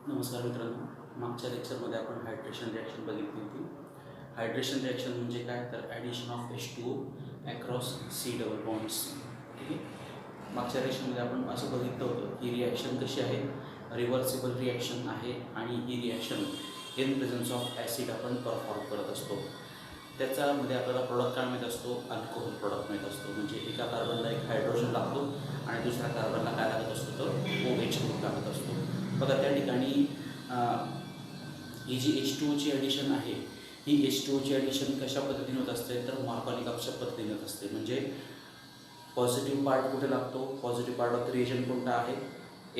नमस्कार मित्रांनो, मागच्या लेक्चरमध्ये आपण हायड्रेशन रिॲक्शन बघितली होती. हायड्रेशन रिॲक्शन म्हणजे काय, तर addition of H2O across C double bonds. ठीक आहे. मागच्या रिॲक्शनमध्ये आपण असं बघितलं होतं की रिॲक्शन कशी आहे, रिव्हर्सिबल रिॲक्शन आहे आणि ही reaction in presence of acid आपण परफॉर्म करत असतो. त्याच्यामध्ये आपल्याला प्रोडक्ट काय माहीत असतो, अल्कोहोल प्रोडक्ट माहीत असतो. म्हणजे एका कार्बनला एक हायड्रोजन लागतो आणि दुसऱ्या कार्बनला काय लागत असतो, तर OH ग्रुप लागत असतो. बघा त्या ठिकाणी ही जी H2Oची ॲडिशन आहे, ही H2Oची ॲडिशन कशा पद्धतीने होत असते, तर मार्कोनिकॉप्सच्या पद्धतीने होत असते. म्हणजे पॉझिटिव्ह पार्ट कुठे लागतो, positive part of the reagent कोणता आहे,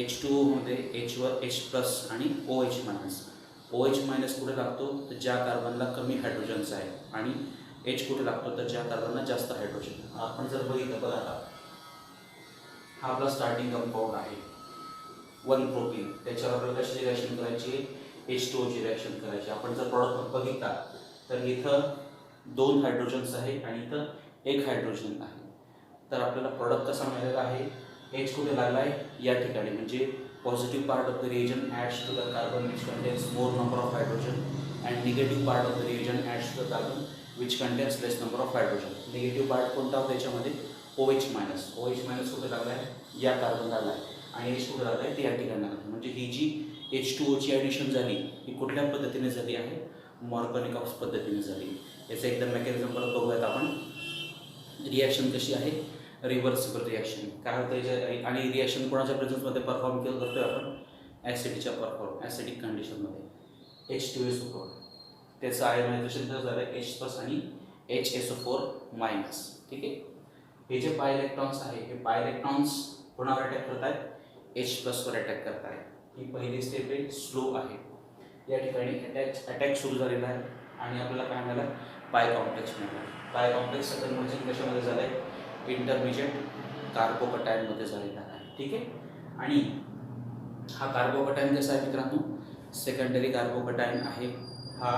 H2Oमध्ये Hवर H प्लस आणि OH मायनस. OH मायनस कुठे लागतो, तर ज्या कार्बनला कमी हायड्रोजनचा आहे, आणि H कुठे लागतो, तर ज्या कार्बनला जास्त हायड्रोजन. आपण जर बघितलं बघा, हा आपला स्टार्टिंग कंपाऊंड आहे 1 प्रोटीन. त्याच्यावर आपल्याला कशी रिॲक्शन करायची, H2Oची रिॲक्शन करायची. आपण जर प्रॉडक्ट बघितला तर इथं 2 हायड्रोजन्स आहे आणि इथं 1 हायड्रोजन आहे. तर आपल्याला प्रॉडक्ट कसा मिळालेला आहे, H कुठे लागला आहे, या ठिकाणी. म्हणजे positive part of the region adds to the carbon which contains more number of hydrogen, and negative part of the region adds to the carbon which contains less number of hydrogen. Negative part कोणता होता त्याच्यामध्ये, OH minus. OH minus कुठे लागला आहे, या carbon लागला आहे, आणि H कुठे लागला आहे, ते या ठिकाणी लागला. म्हणजे ही जी H2Oची ॲडिशन झाली ही कुठल्या पद्धतीने झाली आहे, मार्कोनिकॉप्स पद्धतीने झाली. याचं एकदम मेकॅनिझम परत बघूयात आपण. रिॲक्शन कशी आहे, रिव्हर्सिबल रिॲक्शन. काय होतं याच्या, आणि रिॲक्शन कोणाच्या प्रेझन्समध्ये परफॉर्म केलं करतोय आपण, ॲसिडिक कंडिशनमध्ये H2SO4. त्याचं आयनायझेशन जर झालं H प्लस आणि HSO4 मायनस. ठीक आहे. हे जे पायइलेक्ट्रॉन्स आहे, हे पायइलेक्ट्रॉन्स कोणावर अटॅक करत आहेत, H प्लसवर अटॅक करत आहे. ही पहिली स्टेप आहे, स्लो आहे. या ठिकाणी अटॅक सुरू झालेला आहे आणि आपल्याला काय मिळालं, पाय कॉम्प्लेक्स मिळाला. पाय कॉम्प्लेक्सचं कन्व्हर्जन कशामध्ये झालं आहे, इंटरमिजिएट कार्बोकटायनमध्ये झालेला आहे. ठीक आहे. आणि हा कार्बोकटायन कसा आहे मित्रांनो, सेकंडरी कार्बोकटायन आहे. हा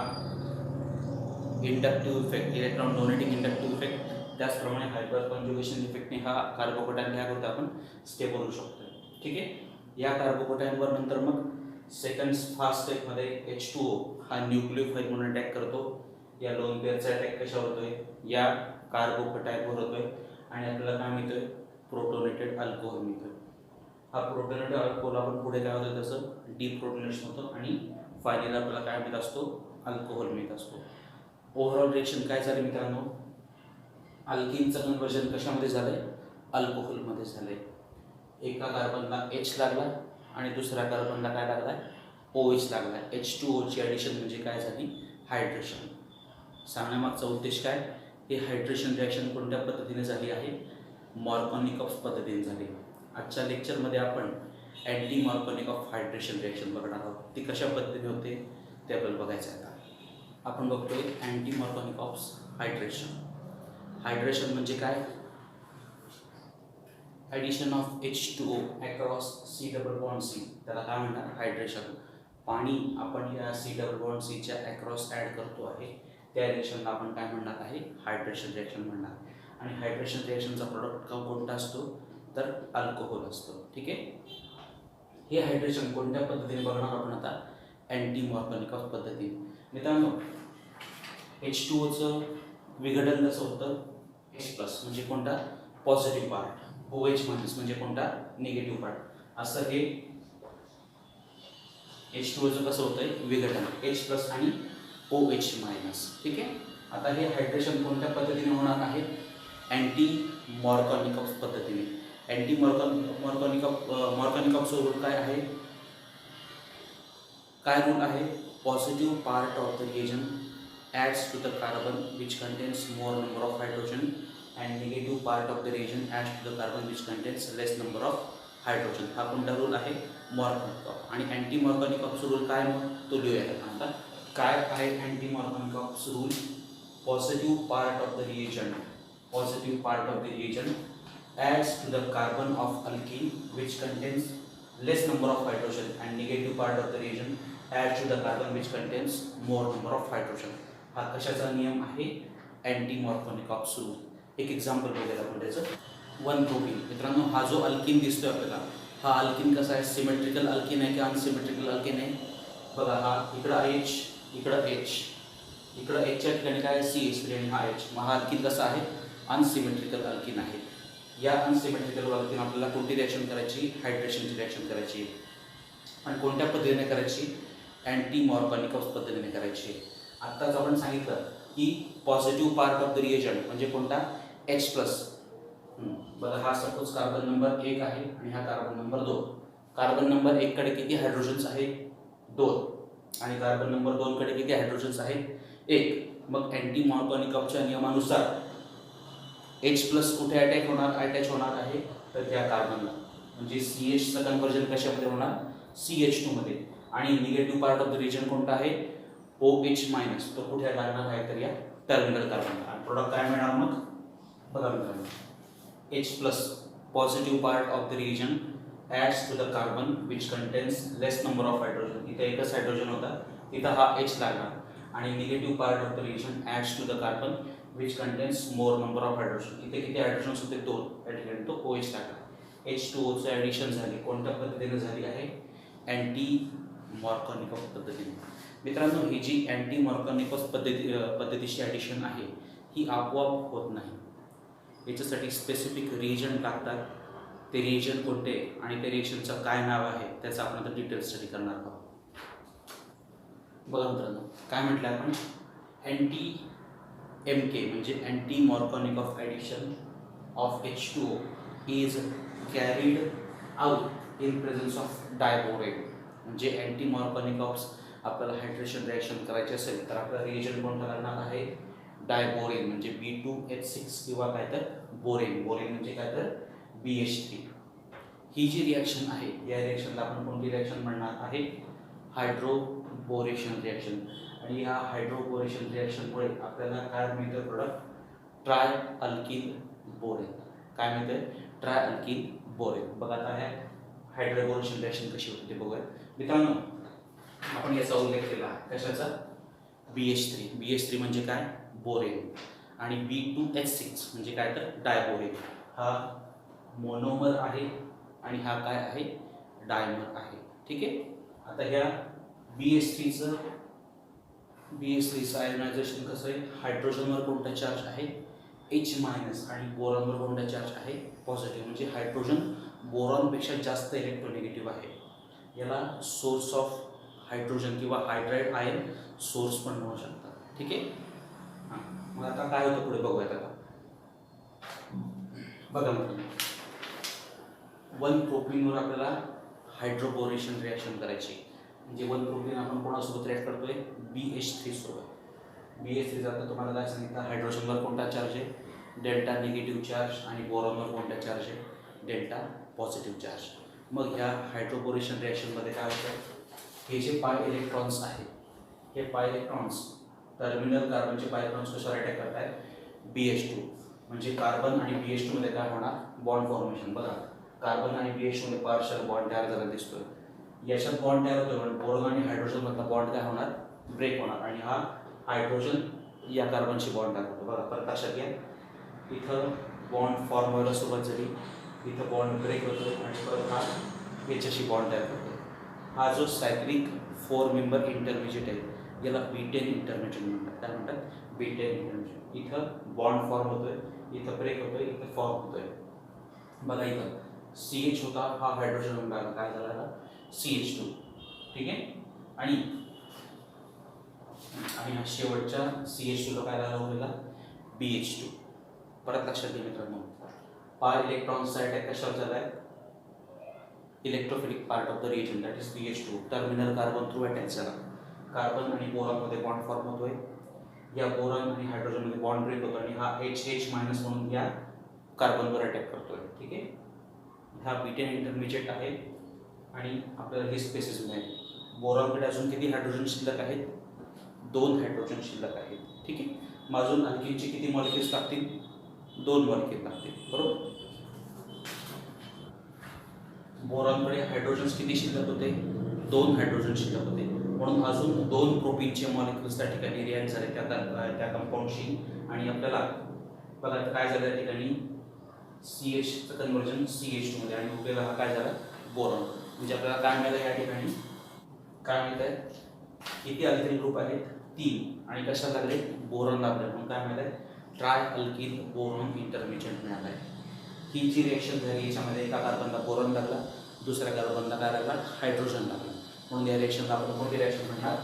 inductive effect, electron donating inductive effect, त्याचप्रमाणे हायपर कॉन्ज्युगेशन इफेक्टने हा कार्बोकटायन काय करतो, आपण स्टेप करू शकतो. ठीक आहे. या कार्बोकटायनवर नंतर मग सेकंड फास्ट स्टेपमध्ये H2O हा न्यूक्लिओफाईल म्हणून अटॅक करतो. या लोन पेअरचा अटॅक कशावर होतोय, या कार्बोकटायनवर होतोय, आणि आपल्याला काय मिळतोय, प्रोटोनेटेड अल्कोहोल मिळतोय. हा प्रोटोनेटेड अल्कोहोल आपण पुढे काय होतं, त्याचं डिप्रोटोनेशन होतं आणि फायनली आपल्याला काय मिळत असतो, अल्कोहोल मिळत असतो. ओव्हरऑल रिएक्शन काय झालं मित्रांनो, अल्किनचं कन्व्हर्जन कशामध्ये झालंय, अल्कोहोलमध्ये झालंय. एका कार्बनला H लागला आणि दुसऱ्या कार्बनला काय लागला, OH लागला. H2Oची ॲडिशन म्हणजे काय झाली, हायड्रेशन. सांगण्यामागचा उद्देश काय, हे हायड्रेशन रिॲक्शन कोणत्या पद्धतीने झाली आहे, मार्कोनिकॉप्स पद्धतीने झाली. आजच्या लेक्चरमध्ये आपण अँटी मार्कोनिकॉप हायड्रेशन रिॲक्शन बघणार आहोत. ती कशा पद्धतीने होते ते आपल्याला बघायचं आहे. आता आपण बघतोय अँटी मार्कोनिकॉप्स हायड्रेशन. हायड्रेशन म्हणजे काय, addition of H2O across C double bond C, त्याला काय म्हणणार, हायड्रेशन. पाणी आपण या C डबल बॉन्ड Cच्या अक्रॉस ॲड करतो आहे, त्या रिएक्शनला आपण काय म्हणणार आहे, हायड्रेशन रिॲक्शन म्हणणार. आणि हायड्रेशन रिॲक्शनचा प्रोडक्ट कोणता असतो, तर अल्कोहोल असतो. ठीक आहे. हे हायड्रेशन कोणत्या पद्धतीने बघणार आपण आता, अँटी मार्कोनिकॉप पद्धतीने. मित्रांनो, H2Oचं विघटन कसं होतं, H प्लस म्हणजे कोणता, पॉझिटिव्ह पार्ट, OH मायनस म्हणजे कोणता, निगेटिव्ह पार्ट. असं हे H2Oचं कसं होतंय, विघटन H प्लस आणि OH मायनस. ठीक आहे. आता हे हायड्रेशन कोणत्या पद्धतीने होणार आहे, अँटी मार्कोनिकॉप्स पद्धतीने. अँटी मार्कोनिकॉप्सचा रूल काय आहे, काय रूल आहे, positive part of the reagent adds to the carbon which contains more number of hydrogen, and negative part of the reagent adds to the carbon which contains less number of hydrogen. हा कोणता rule आहे, Markovnikov. आणि anti मार्कोनिकॉप्सचा rule काय, मग तो लिहूया आता. काय आहे anti Markovnikov's rule, positive part of the reagent adds to the carbon of alkene which contains less number of hydrogen, and negative part of the reagent adds to the carbon which contains more number of hydrogen. हा कशाचा नियम आहे, anti Markovnikov's rule. एक example बघूया आपण त्याचं. 1 protein. मित्रांनो, हा जो अल्किन दिसतोय आपल्याला, हा अल्किन कसा आहे, सिमेट्रिकल अल्किन आहे की अनसिमेट्रिकल अल्किन आहे? बघा, हा इकडं एच, इकडं एच, इकडं एचच्या ठिकाणी काय सी एच आणि हा एच. मग हा अल्किन कसा आहे, अनसिमेट्रिकल अल्किन आहे. या अनसिमेट्रिकल अल्किन आपल्याला कोणती रिॲक्शन करायची, हायड्रेशनची रिॲक्शन करायची. आणि कोणत्या पद्धतीने करायची, अँटी मॉर्गॅनिकॉस पद्धतीने करायची. आत्ताच आपण सांगितलं की positive part of the reagent म्हणजे कोणता, एच प्लस. बघा, हा सपोज कार्बन नंबर 1 आहे आणि हा कार्बन नंबर 2. कार्बन नंबर 1 कडे किती हायड्रोजन्स आहेत, 2. आणि कार्बन नंबर 2 कडे किती हायड्रोजन्स आहेत, 1. मग अँटी मॉर्गॅनिकॉसच्या नियमानुसार एच प्लस कुठे अटॅच होणार आहे, तर त्या कार्बनला. म्हणजे सी एचचं कन्व्हर्जन कशामध्ये होणार, CH2 मध्ये. आणि negative part of the region कोणता आहे, OH मायनस. तो कुठे लागणार आहे, तर या टर्मिनल कार्बनला. आणि प्रोडक्ट काय मिळणार मग, बघा मित्रांनो, H plus positive part of the region adds to the carbon which contains less number of hydrogen. इथे एकच हायड्रोजन होता, इथं हा H लागणार. आणि negative part of the region adds to the carbon which contains more number of hydrogen. इथे किती hydrogens होते, 2. या ठिकाणी तो OH लागला. H2Oचं ॲडिशन झाली, कोणत्या पद्धतीने झाली आहे, अँटी मॉर्गॅनिकॉस पद्धतीने. मित्रांनो, ही जी अँटी मॉर्गॅनिकॉस पद्धतीची ॲडिशन आहे ही आपोआप होत नाही. याच्यासाठी स्पेसिफिक रिएजंट लागतात. ते रिएजंट कोणते आणि त्या रिएक्शनचं काय नाव आहे त्याचा आपण आता डिटेल स्टडी करणार आहोत. बघा मित्रांनो, काय म्हटलं आपण, अँटी MK म्हणजे anti Markovnikov's addition of H2O is carried out in presence of diborane. म्हणजे अँटी मॉर्गॅनिकॉस आपल्याला हायड्रेशन रिॲक्शन करायची असेल तर आपला रिएजंट कोणता लागणार आहे, डायबोरेन. म्हणजे B2H6 किंवा काय तर बोरेन. बोरेन म्हणजे काय तर BH3. ही जी रिॲक्शन आहे या रिॲक्शनला आपण कोणती रिॲक्शन म्हणणार आहे, हायड्रोबोरेशन रिॲक्शन. आणि या हायड्रोबोरेशन रिॲक्शनमुळे आपल्याला काय मिळतं प्रोडक्ट, ट्राय अल्किल बोरेन. काय मिळतं, ट्राय अल्किल बोरेन. बघा आता ह्या हायड्रोबोरेशन रिॲक्शन कशी होते ते बघूया. मित्रांनो, आपण याचा उल्लेख केला कशाचा, BH3. BH3 म्हणजे काय, बोरेन. आणि B2H6 म्हणजे काय तर डायबोरेन. हा मोनोमर आहे आणि हा काय आहे, डायमर आहे. ठीक आहे. आता ह्या BH3चं आयोनायझेशन कसं आहे, हायड्रोजनवर कोणता चार्ज आहे, H मायनस. आणि बोरॉनवर कोणता चार्ज आहे, पॉझिटिव्ह. म्हणजे हायड्रोजन बोरॉनपेक्षा जास्त इलेक्ट्रोनेगेटिव्ह आहे. याला सोर्स ऑफ हायड्रोजन किंवा हायड्राइड आयन सोर्स पण म्हणू शकतात. ठीक आहे. हां, मग आता काय होतं पुढे बघूयात. आता बघा मित्रांनो, 1 प्रोपीनवर आपल्याला हायड्रोबोरेशन रिॲक्शन करायची. म्हणजे 1 प्रोपीन आपण कोणासोबत रिॲक्ट करतोय, BH3 सोबत. BH3 आता तुम्हाला काय सांगितलं, हायड्रोजनवर कोणता चार्ज आहे, डेल्टा निगेटिव्ह चार्ज. आणि बोरॉनवर कोणता चार्ज आहे, डेल्टा पॉझिटिव्ह चार्ज. मग ह्या हायड्रोबोरेशन रिॲक्शनमध्ये काय होतं, हे जे पाय इलेक्ट्रॉन्स आहेत, हे पाय इलेक्ट्रॉन्स टर्मिनल कार्बनचे पाय इलेक्ट्रॉन्स कशावर अटॅक करत आहेत, BH2. म्हणजे कार्बन आणि BH2 मध्ये काय होणार, बॉन्ड फॉर्मेशन. बघा, कार्बन आणि BH2 मध्ये पार्शियल बॉन्ड तयार झाला दिसतोय. याच्यात बॉन्ड तयार होतोय म्हणजे बोरॉन आणि हायड्रोजन मधला बॉन्ड काय होणार, ब्रेक होणार. आणि हा हायड्रोजन या कार्बनशी बॉन्ड तयार होतो. बघा, परत लक्षात घ्या, इथं बॉन्ड फॉर्म व्हायला सुरुवात झाली, इथं बॉन्ड ब्रेक होतो आणि परत हा याच्याशी बॉन्ड तयार होतो. हा जो सायक्लिक 4 मेंबर इंटरमिजिएट आहे याला B10 इंटरमिजिएट म्हणतात. काय म्हणतात, B10 इंटरमिजिएट. इथं बॉन्ड फॉर्म होतोय, इथं ब्रेक होतोय, इथं फॉर्म होतोय. बघा, इथं CH होता, हा हायड्रोजन बनला, काय झाला, CH2. ठीक आहे. आणि हा शेवटच्या CH2 ला काय झाला उरलेला, BH2. परत लक्षात घ्या मित्रांनो, पाय इलेक्ट्रॉन्सचा अटॅक कशावर झालाय, electrophilic part of the reagent that is BH2. Terminal carbon through attach झाला. कार्बन आणि बोरॉनमध्ये बॉन्ड फॉर्म होतोय. या बोरॉन आणि हायड्रोजनमध्ये बॉन्ड ब्रेक होतो आणि हा H मायनस म्हणून या कार्बनवर अटॅक करतोय. ठीक आहे. हा B10 इंटरमिजिएट आहे आणि आपल्याला हे स्पेसिस मिळेल. बोरॉनकडे अजून किती हायड्रोजन शिल्लक आहेत, 2 हायड्रोजन शिल्लक आहेत. ठीक आहे. मग अजून अल्किनचे किती मॉलिक्युल्स लागतील, 2 मॉलिक्युल लागतील. बरोबर. बोरॉनकडे हायड्रोजन्स किती शिल्लक होते, 2 हायड्रोजन शिल्लक होते. म्हणून अजून 2 प्रोपीनचे मॉलिक्युल्स त्या ठिकाणी रिॲक्ट झाले त्या कंपाऊंडशी. आणि आपल्याला बघा काय झालं, त्या ठिकाणी CHचं कन्व्हर्जन CH2 मध्ये आणि उरलेला हा काय झाला, बोरॉन. म्हणजे आपल्याला काय मिळालं या ठिकाणी, काय मिळत आहे, किती अल्किल ग्रुप आहेत, 3, आणि कशा लागले, बोरॉन लागले, म्हणून काय मिळालं, ट्राय अल्किल बोरॉन इंटरमिजिएट मिळालं आहे. ही जी रिएक्शन झाली याच्यामध्ये एका कार्बनला बोरॉन लागला, दुसऱ्या कार्बनला काय लागला, हायड्रोजन लागला, म्हणून या रिएक्शनला आपण कोणती रिएक्शन म्हणणार,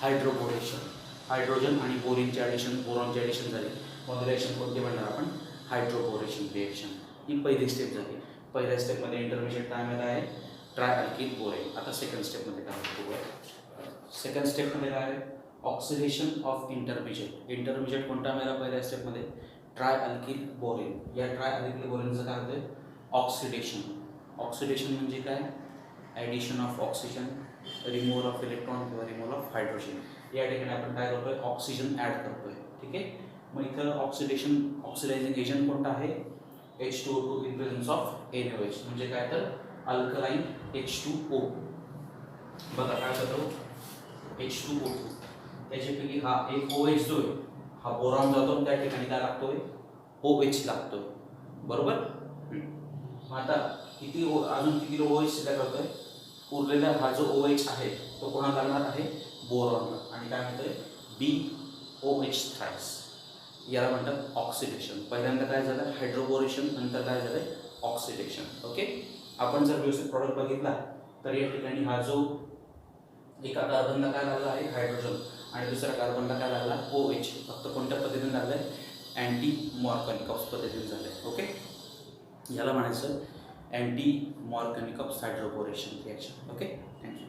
हायड्रोबोरेशन. हायड्रोजन आणि बोरिनचे ॲडिशन, बोरॉनचे ॲडिशन झाले, मग रिएक्शन कोणती म्हणणार आपण, हायड्रोबोरेशन रिएक्शन. ही पहिली स्टेप झाली. पहिल्या स्टेपमध्ये इंटरमिजिएट काय मिळालं आहे, ट्राय अल्किल बोरेन. आता सेकंड स्टेपमध्ये काय होतं, सेकंड स्टेपमध्ये काय आहे, ऑक्सिडेशन ऑफ इंटरमिजिएट. इंटरमिजिएट कोणता मिळाला पहिल्या स्टेपमध्ये, ट्राय अल्किल बोरेन. या ट्राय अल्किल बोरेनचं काय होतं, ऑक्सिडेशन. ऑक्सिडेशन म्हणजे काय, addition of oxygen, removal of electron किंवा रिमूव्हल ऑफ हायड्रोजन. या ठिकाणी आपण काय करतोय, ऑक्सिजन ॲड करतोय. ठीक आहे. मग इथं ऑक्सिडायझिंग एजंट कोणता आहे, H2O2 in presence of NaOH. म्हणजे काय तर अल्कलाईन H2O. बघा काय करतो, H2O2 त्याच्यापैकी हा एक OH जो आहे हा बोरॉन जातो, त्या ठिकाणी काय लागतोय, OH लागतोय. बरोबर. मग आता किती अजून किती OH शिल्लक करतोय, उरलेला हा जो OH आहे तो कोणाला लागणार आहे, बोरॉनला. आणि काय म्हणतोय, BOH थ्राइस. याला म्हणतात ऑक्सिडेशन. पहिल्यांदा काय झालं, हायड्रोबोरेशन, नंतर काय झालं, ऑक्सिडेशन. ओके. आपण जर व्यवस्थित प्रॉडक्ट बघितला तर या ठिकाणी हा जो एका कार्बनला काय लागला आहे, हायड्रोजन, आणि दुसऱ्या कार्बनला काय लागला, OH. फक्त कोणत्या पद्धतीने लागलाय, अँटी मॉर्कनिकॉप्स पद्धतीने झालंय. ओके. याला म्हणायचं anti Markovnikov's hydroboration reaction. Okay. Thank you.